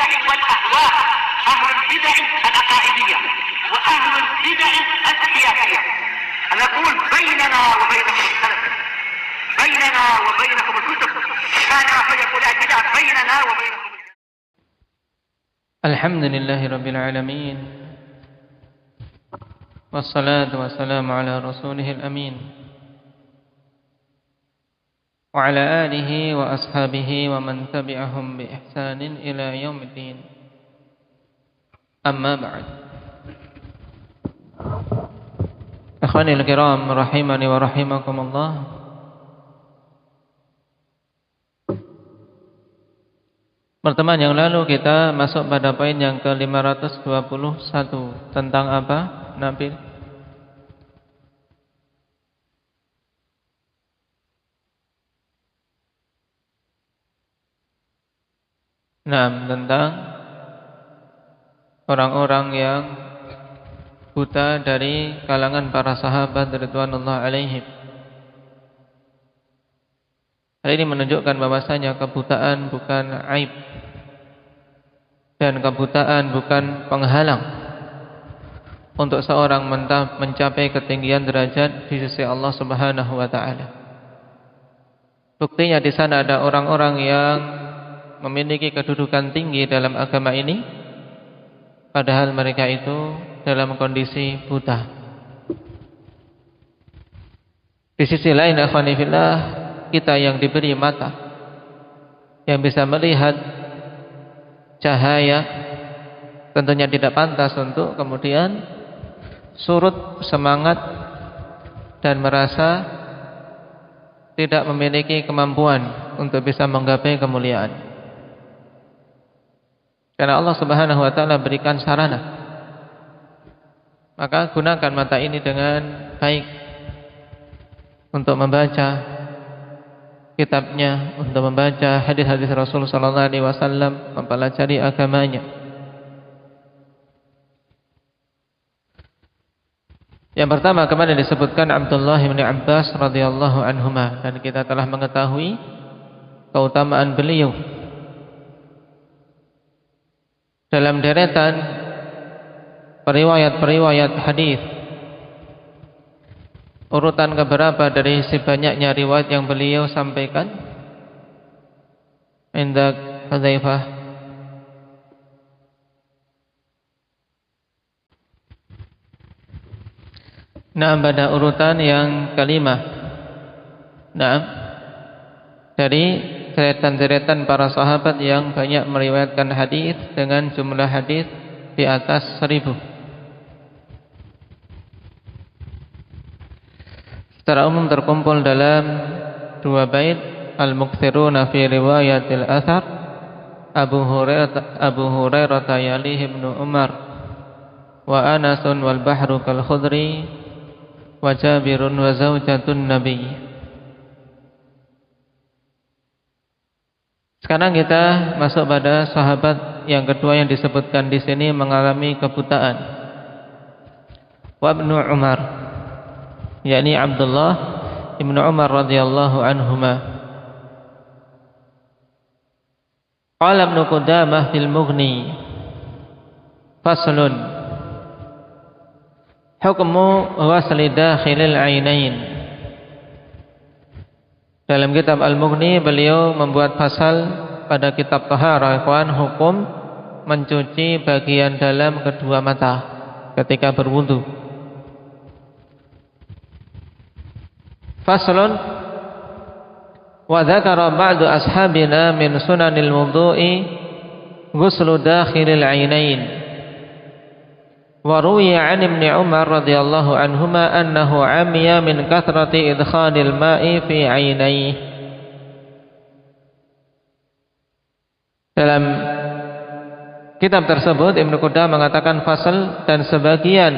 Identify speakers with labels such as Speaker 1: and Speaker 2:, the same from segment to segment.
Speaker 1: البدع والأهواء، أهل البدع العقائدية وأهل البدع السياسية. نقول بيننا وبينكم السلف، بيننا وبينكم الكتب، كان فيقول البدع بيننا وبينكم.
Speaker 2: الحمد لله رب العالمين، والصلاة والسلام على رسوله الأمين وعلى آله وأصحابه ومن تبعهم بإحسان إلى يوم الدين. أما بعد، إخواني الكرام rahimani wa rahimakumullah. Pertemuan yang lalu kita masuk pada poin yang ke-521 tentang apa, Nabil? Nah, tentang orang-orang yang buta dari kalangan para sahabat ridwanullah alaihim. Hal ini menunjukkan bahwasanya kebutaan bukan aib dan kebutaan bukan penghalang untuk seorang mencapai ketinggian derajat di sisi Allah Subhanahu wa taala. Buktinya di sana ada orang-orang yang memiliki kedudukan tinggi dalam agama ini, padahal mereka itu dalam kondisi buta. Di sisi lain, akhwani fillah, kita yang diberi mata, yang bisa melihat cahaya, tentunya tidak pantas untuk kemudian surut semangat dan merasa tidak memiliki kemampuan untuk bisa menggapai kemuliaan. Karena Allah Subhanahu wa taala berikan sarana, maka gunakan mata ini dengan baik untuk membaca kitabnya, untuk membaca hadis-hadis Rasul sallallahu alaihi wasallam, mempelajari agamanya. Yang pertama kemarin disebutkan Abdullah bin Abbas radhiyallahu anhuma, dan kita telah mengetahui keutamaan beliau dalam deretan periwayat-periwayat hadis. Urutan keberapa dari si banyaknya riwayat yang beliau sampaikan? Indak Hudzaifah. Nah, pada urutan yang kelima. Nah, dari deretan-deretan para sahabat yang banyak meriwayatkan hadis dengan jumlah hadis di atas 1000. Secara umum terkumpul dalam dua bait, al-muktsiruna fi riwayatil athar, Abu Hurairah yalihi Ibnu Umar wa Anasun wal bahru kal khudri wa Jabirun wa zaujatun Nabi. Sekarang kita masuk pada sahabat yang kedua yang disebutkan di sini mengalami kebutaan. Wa Ibnu Umar, yakni Abdullah Ibnu Umar radhiyallahu anhuma. Qala Ibnu Qudamah fil Mughni, faslun hukmu ghasli dakhilil ainain. Dalam kitab Al-Mughni beliau membuat pasal pada kitab Taharah, ikhwan, hukum mencuci bagian dalam kedua mata ketika berwudu. Faslun wa dzakara ba'du ashabina min sunanil wudu'i ghuslu dakhilil ainain. Wa ruwiya 'an Ibnu Umar radhiyallahu anhuma annahu 'amiya min kathrati idkhalil ma'i fi 'ainaihi. Dalam kitab tersebut Ibnu Qudamah mengatakan fasal, dan sebagian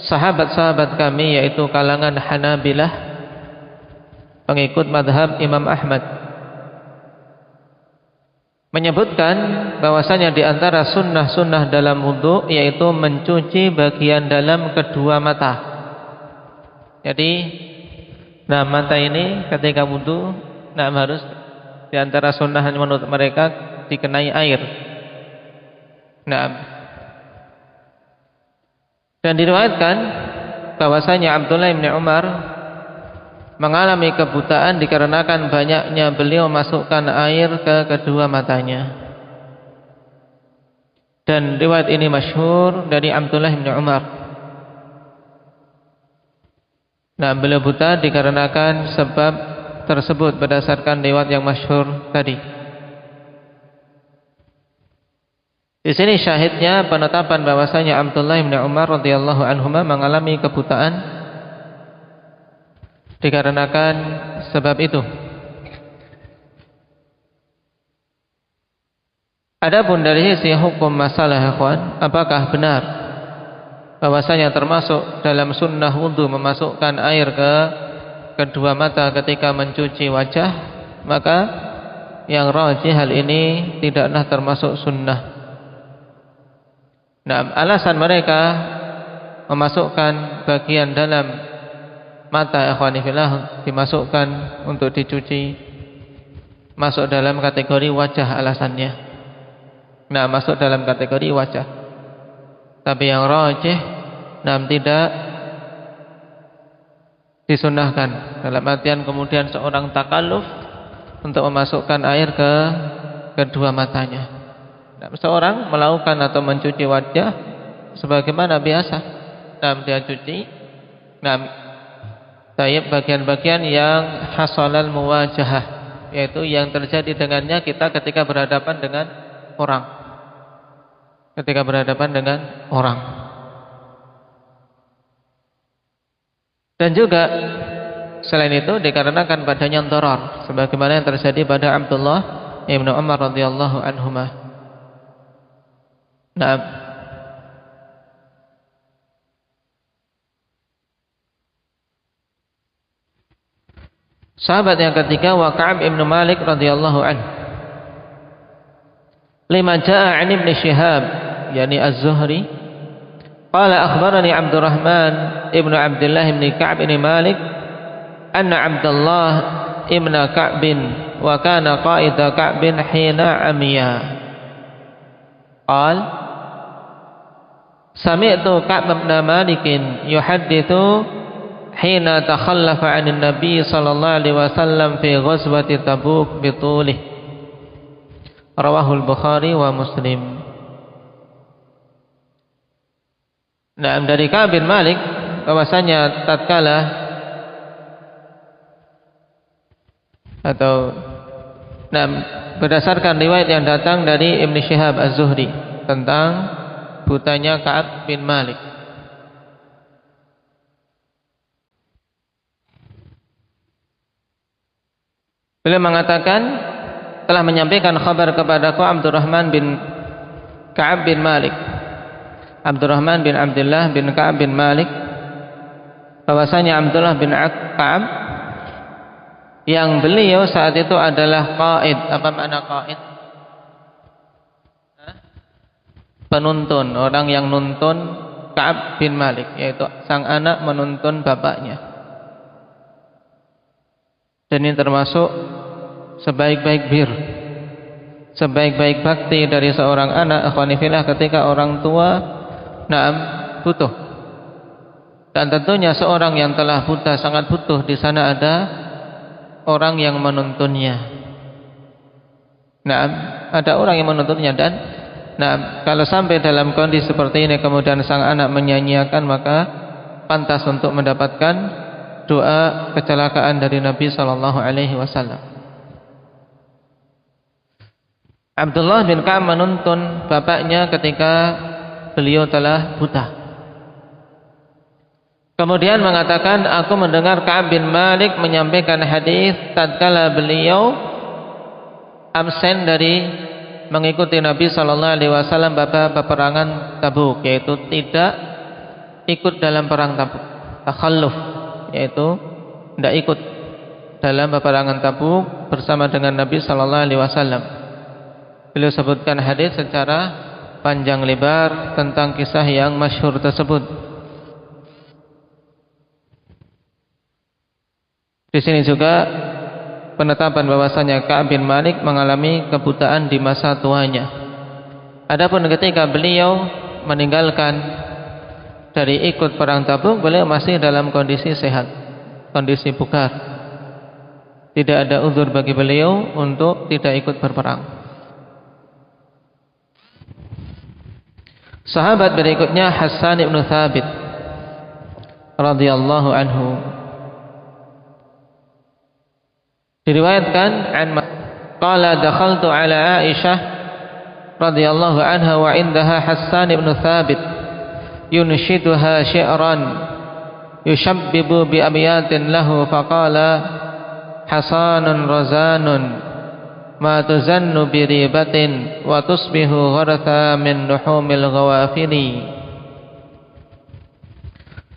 Speaker 2: sahabat-sahabat kami yaitu kalangan Hanabilah, pengikut madhab Imam Ahmad, menyebutkan bahwasanya di antara sunnah-sunnah dalam wudu yaitu mencuci bagian dalam kedua mata. Jadi, mata ini ketika wudu harus di antara sunnah menurut mereka dikenai air Nah, dan diriwayatkan bahwasanya Abdullah bin Umar mengalami kebutaan dikarenakan banyaknya beliau masukkan air ke kedua matanya. Dan riwayat ini masyhur dari Abdullah bin Umar. Nah, beliau buta dikarenakan sebab tersebut berdasarkan riwayat yang masyhur tadi. Di sini syahidnya penetapan bahwasanya Abdullah bin Umar radhiyallahu anhuma mengalami kebutaan dikarenakan sebab itu. Adapun dari sisi hukum masalah ikhwan, apakah benar bahwasanya termasuk dalam sunnah wudu memasukkan air ke kedua mata ketika mencuci wajah? Maka yang rajih hal ini tidaklah termasuk sunnah. Nah, alasan mereka memasukkan bagian dalam mata ikhwani fillah dimasukkan untuk dicuci masuk dalam kategori wajah alasannya. Nah, masuk dalam kategori wajah. Tapi yang rajih tidak disunnahkan. Dalam artian kemudian seorang takalluf untuk memasukkan air ke kedua matanya. Nah, seorang melakukan atau mencuci wajah sebagaimana biasa. Dia cuci. Tayyib bagian-bagian yang hasalal muwajahah, yaitu yang terjadi dengannya kita ketika berhadapan dengan orang. Ketika berhadapan dengan orang. Dan juga selain itu dikarenakan padanya dharar, sebagaimana yang terjadi pada Abdullah ibnu Umar radhiyallahu anhuma. Nah, sahabat yang ketiga wa Ka'ab ibn Malik radhiyallahu anhu. Lima jaa 'an Ibn Shihab yani Az-Zuhri qala akhbarani Abdurrahman ibn Abdullah ibn Ka'ab ibn Malik anna Abdullah ibn Ka'b wa kana qaida Ka'b hina amiya. Qala sami'tu Ka'b ibn Malik yuhaddithu hina takhallafa 'anil Nabi sallallahu alaihi wasallam fi ghazwati Tabuk bitulih. Rawahul Bukhari wa Muslim. Nah, dari Ka'b bin Malik bahwasanya tatkala atau berdasarkan riwayat yang datang dari Ibn Shihab Az-Zuhri tentang butanya Ka'b bin Malik. Beliau mengatakan telah menyampaikan kabar kepadaku Abdurrahman bin Ka'ab bin Malik, Abdurrahman bin Abdullah bin Ka'ab bin Malik, bahwasanya Abdullah bin Ka'ab yang beliau saat itu adalah qaid. Apa makna qaid? Penuntun, orang yang nuntun Ka'ab bin Malik, yaitu sang anak menuntun bapaknya. Dan ini termasuk sebaik-baik bir, sebaik-baik bakti dari seorang anak ikhwani fillah ketika orang tua butuh. Dan tentunya seorang yang telah buta sangat butuh di sana ada orang yang menuntunnya. Ada orang yang menuntunnya dan kalau sampai dalam kondisi seperti ini kemudian sang anak menyanyiakan, maka pantas untuk mendapatkan doa kecelakaan dari Nabi sallallahu alaihi wasallam. Abdullah bin Ka'ab menuntun bapaknya ketika beliau telah buta. Kemudian mengatakan, aku mendengar Ka'ab bin Malik menyampaikan hadis tatkala beliau absen dari mengikuti Nabi sallallahu alaihi wasallam pada peperangan Tabuk, yaitu tidak ikut dalam perang Tabuk, takhalluf, yaitu tidak ikut dalam peperangan Tabuk bersama dengan Nabi sallallahu alaihi wasallam. Beliau sebutkan hadis secara panjang lebar tentang kisah yang masyhur tersebut. Di sini juga penetapan bahwasanya Ka'ab bin Malik mengalami kebutaan di masa tuanya. Adapun ketika beliau meninggalkan dari ikut perang Tabuk, beliau masih dalam kondisi sehat, kondisi bugar. Tidak ada uzur bagi beliau untuk tidak ikut berperang. Sahabat berikutnya Hassan ibn Thabit radhiyallahu anhu. Diriwayatkan qala dakhaltu ala Aisyah radhiyallahu anha wa indaha Hassan ibn Thabit yunshiduha syi'ran yushabbibu bi abyatin lahu faqala hasanun razanun ma tuzannu bi ribatin wa tusbihu gharatha min nuhumil ghawafili.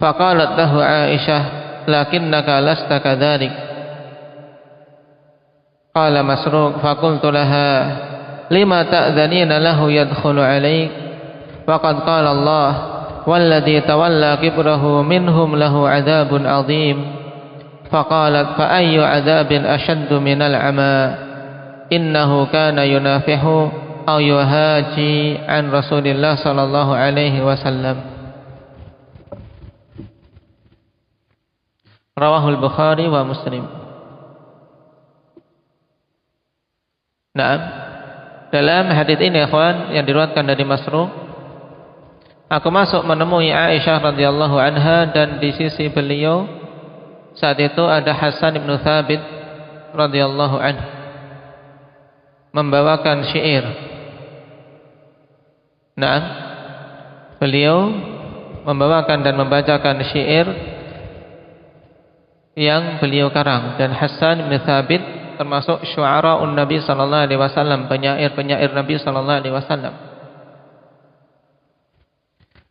Speaker 2: Faqalat lahu Aisyah lakinnaka lasta kadzalik. Qala Masruq faqultu laha lima ta'dhanina lahu yadkhulu alayk waqad qala Allah walladhi tawalla kibrahu minhum lahu adzabun adzim. Faqalat fa ayyu adzabin ashaddu minal 'ama innahu kana yunafihu aw yuhaji an Rasulillah sallallahu alaihi wasallam. Rawahul Bukhari wa Muslim. Nah, dalam hadis ini ikhwan yang diriwayatkan dari Masruq, aku masuk menemui Aisyah radhiyallahu anha dan di sisi beliau saat itu ada Hasan ibn Thabit radhiyallahu anhu membawakan syair. Nah, beliau membawakan dan membacakan syair yang beliau karang, dan Hasan ibn Thabit termasuk syu'ara'un Nabi sallallahu alaihi wasallam, penyair-penyair Nabi sallallahu alaihi wasallam,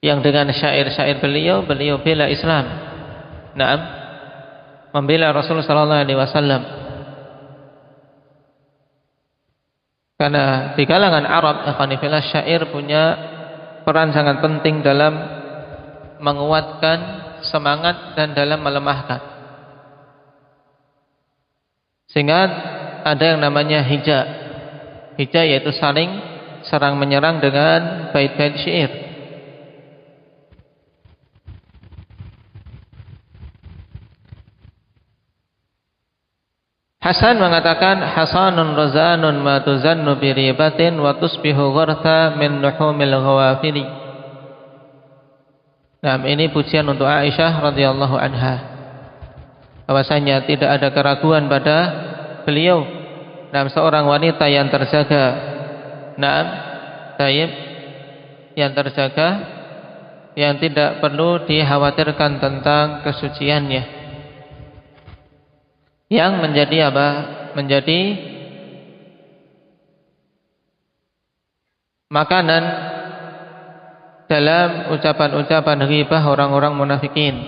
Speaker 2: yang dengan syair-syair beliau bela Islam. Naam, membela Rasulullah sallallahu alaihi wasallam. Karena di kalangan Arab, ikhwanifillah, syair punya peran sangat penting dalam menguatkan semangat dan dalam melemahkan. Sehingga ada yang namanya hija. Hija yaitu saling serang menyerang dengan bait-bait syair. Hasan mengatakan hasanun razanun ma tuzannu bi ribatin wa tusbihu ghartha min nuhumil ghawafili. Nah, ini pujian untuk Aisyah radhiyallahu anha, bahwasanya tidak ada keraguan pada beliau dalam seorang wanita yang terjaga. Naam, tayyib, yang terjaga, yang tidak perlu dikhawatirkan tentang kesuciannya, yang menjadi apa? Menjadi makanan dalam ucapan-ucapan ghibah orang-orang munafikin,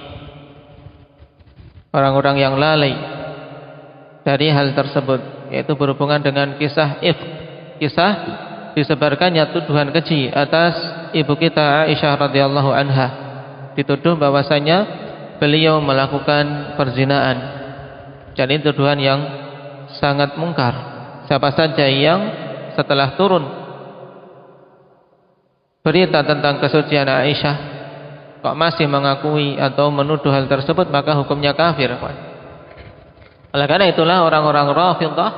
Speaker 2: orang-orang yang lalai dari hal tersebut, yaitu berhubungan dengan kisah ifk, kisah disebarkannya tuduhan keji atas ibu kita Aisyah radhiyallahu anha, dituduh bahwasanya beliau melakukan perzinaan. Jadi tuduhan yang sangat mungkar. Siapa saja yang setelah turun berita tentang kesucian Aisyah kok masih mengakui atau menuduh hal tersebut, maka hukumnya kafir. Oleh karena itulah orang-orang Rafidhah,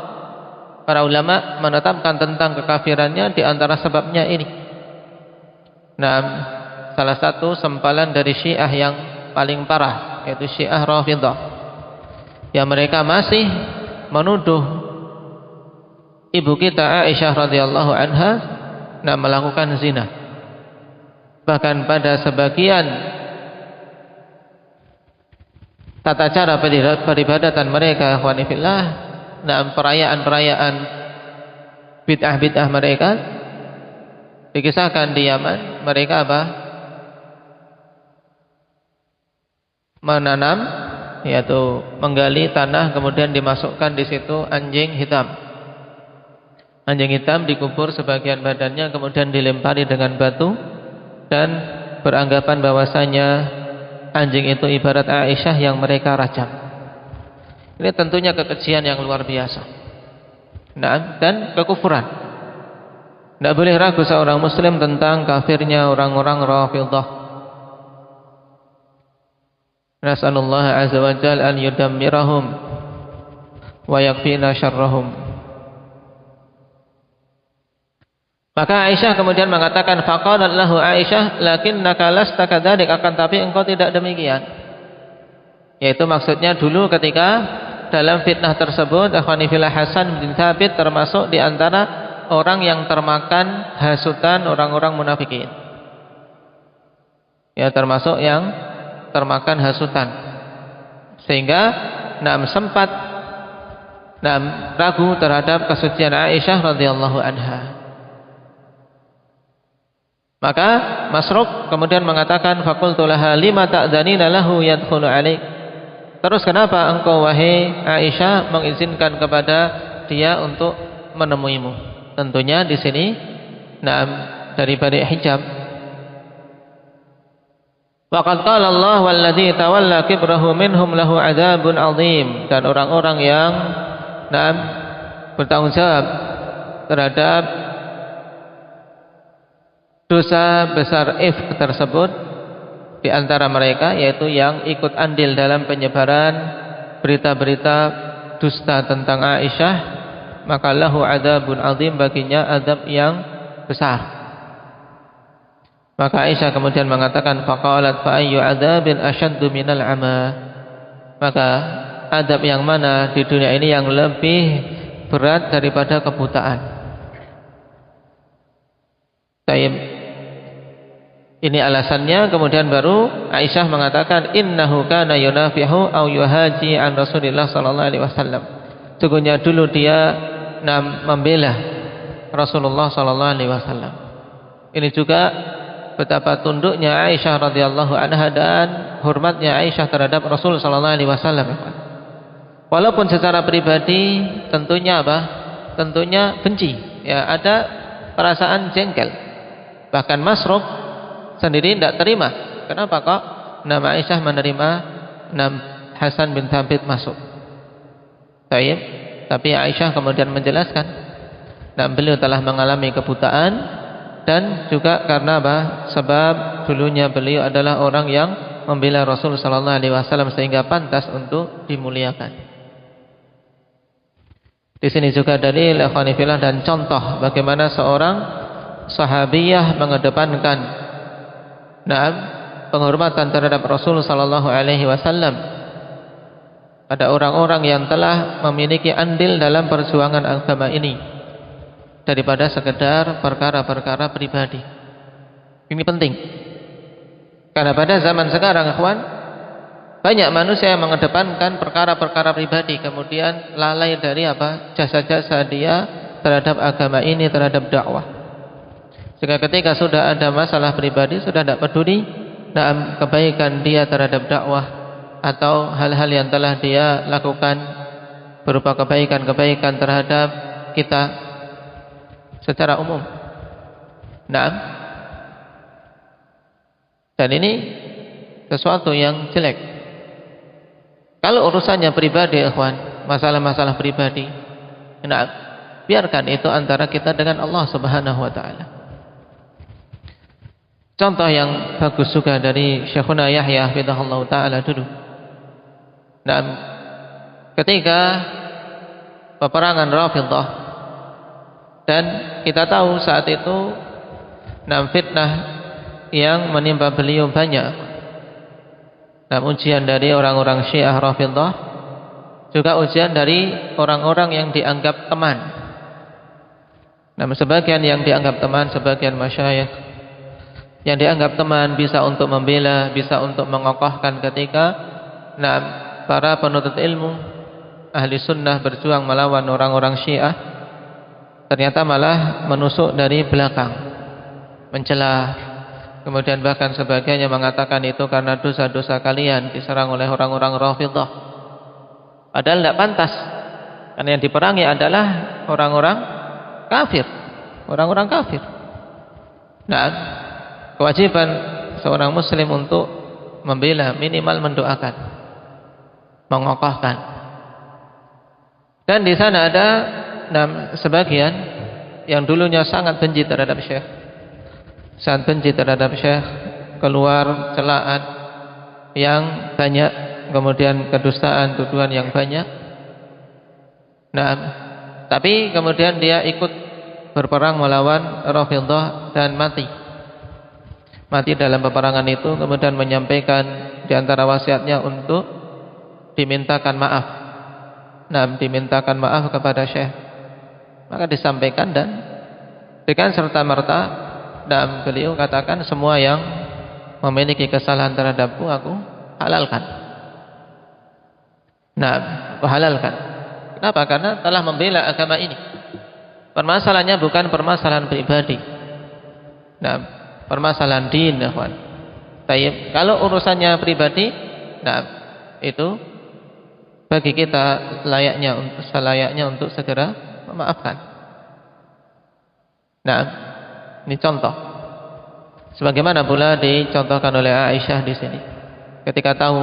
Speaker 2: para ulama menetapkan tentang kekafirannya di antara sebabnya ini. Nah, salah satu sempalan dari Syiah yang paling parah yaitu Syiah Rafidhah, yang mereka masih menuduh ibu kita Aisyah radhiyallahu anha melakukan zina. Bahkan pada sebagian tata cara peribadatan mereka, ikhwani fillah, dalam perayaan-perayaan bid'ah-bid'ah mereka, dikisahkan di Yaman, mereka apa? Menanam, yaitu menggali tanah, kemudian dimasukkan di situ anjing hitam. Anjing hitam dikubur sebagian badannya, kemudian dilempari dengan batu, dan beranggapan bahwasanya anjing itu ibarat Aisyah yang mereka rajam. Ini tentunya kekejian yang luar biasa. Nah, dan kekufuran. Tidak boleh ragu seorang muslim tentang kafirnya orang-orang Rafidhah. Nas'alullah azza wa jalla an yudammirahum wa yakfina syarrahum. Maka Aisyah kemudian mengatakan, faqalat lahu Aisyah, lakinnaka lasta kadzalik, akan tapi engkau tidak demikian. Yaitu maksudnya dulu ketika dalam fitnah tersebut, akhwani fillah, Hasan bin Thabit termasuk di antara orang yang termakan hasutan orang-orang munafikin. Ya, termasuk yang termakan hasutan. Sehingga sempat ragu terhadap kesucian Aisyah radhiyallahu anha. Maka Masruq kemudian mengatakan, faqultu laha lima ta'dhanina lahu yadkhulu alaik. Terus kenapa engkau wahai Aisyah mengizinkan kepada dia untuk menemuimu? Tentunya di sini dari balik hijab. Waqad qala Allah walladzi tawalla kibrahu minhum lahu adzabun adzim, dan orang-orang yang bertanggung jawab terhadap dosa besar ifk tersebut di antara mereka, yaitu yang ikut andil dalam penyebaran berita-berita dusta tentang Aisyah, maka lahu adzabun adzim, baginya azab yang besar. Maka Aisyah kemudian mengatakan, faqalat fa ayyu adzabin asyaddu minal ama. Maka azab yang mana di dunia ini yang lebih berat daripada kebutaan? Ini alasannya. Kemudian baru Aisyah mengatakan, innahu kana yunafihu au yuhaji an Rasulillah sallallahu alaihi wasallam. Sesungguhnya dulu dia membela Rasulullah sallallahu alaihi wasallam. Ini juga betapa tunduknya Aisyah radhiyallahu anha dan hormatnya Aisyah terhadap Rasul sallallahu alaihi wasallam. Walaupun secara pribadi tentunya tentunya benci, ya, ada perasaan jengkel. Bahkan Masruq sendiri tidak terima. Kenapa kok nama Aisyah menerima Hasan bin Thabit masuk? Tapi Aisyah kemudian menjelaskan, dan beliau telah mengalami kebutaan, dan juga karena sebab dulunya beliau adalah orang yang membela Rasul sallallahu alaihi wasallam sehingga pantas untuk dimuliakan. Di sini juga dalil ikhwani fillah dan contoh bagaimana seorang sahabiyah mengedepankan penghormatan terhadap Rasul sallallahu alaihi wasallam. Ada orang-orang yang telah memiliki andil dalam perjuangan agama ini daripada sekedar perkara-perkara pribadi. Ini penting. Karena pada zaman sekarang, ikhwan, banyak manusia yang mengedepankan perkara-perkara pribadi, kemudian lalai dari jasa-jasa dia terhadap agama ini, terhadap dakwah. Jika ketika sudah ada masalah pribadi, sudah tidak peduli kebaikan dia terhadap dakwah atau hal-hal yang telah dia lakukan berupa kebaikan-kebaikan terhadap kita secara umum. Dan ini sesuatu yang jelek. Kalau urusannya pribadi, ikhwan, masalah-masalah pribadi, biarkan itu antara kita dengan Allah Subhanahu wa taala. Contoh yang bagus juga dari Syekhuna Yahya hafizahullah ta'ala dulu. Ketika peperangan Rafidhah, dan kita tahu saat itu fitnah yang menimpa beliau banyak. Ujian dari orang-orang Syiah Rafidhah, juga ujian dari orang-orang yang dianggap teman. Sebagian yang dianggap teman, sebagian masyayikh yang dianggap teman bisa untuk membela, bisa untuk mengokohkan ketika para penuntut ilmu ahli sunnah berjuang melawan orang-orang Syiah, ternyata malah menusuk dari belakang, mencela. Kemudian bahkan sebagiannya mengatakan itu karena dosa-dosa kalian diserang oleh orang-orang Rafidhah. Padahal tidak pantas, karena yang diperangi adalah orang-orang kafir, orang-orang kafir. Kewajiban seorang muslim untuk membela, minimal mendoakan, mengokohkan. Dan di sana ada sebagian yang dulunya sangat benci terhadap syekh, keluar celaan yang banyak, kemudian kedustaan, tuduhan yang banyak. Nah, tapi kemudian dia ikut berperang melawan Rafidhah dan mati dalam peperangan itu, kemudian menyampaikan di antara wasiatnya untuk dimintakan maaf. Nah, dimintakan maaf kepada syekh. Maka disampaikan dan dengan serta-merta dan beliau katakan semua yang memiliki kesalahan terhadapku aku halalkan. Nah, aku halalkan. Kenapa? Karena telah membela agama ini. Permasalahannya bukan permasalahan pribadi. Nah, permasalahan din, ikhwan. Baik, kalau urusannya pribadi, nah itu bagi kita selayaknya untuk segera memaafkan. Nah, ini contoh. Sebagaimana pula dicontohkan oleh Aisyah di sini. Ketika tahu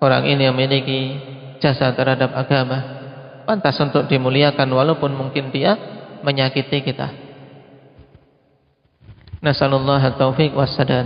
Speaker 2: orang ini memiliki jasa terhadap agama, pantas untuk dimuliakan walaupun mungkin dia menyakiti kita. Nasallallahu at-taufiq was sadad.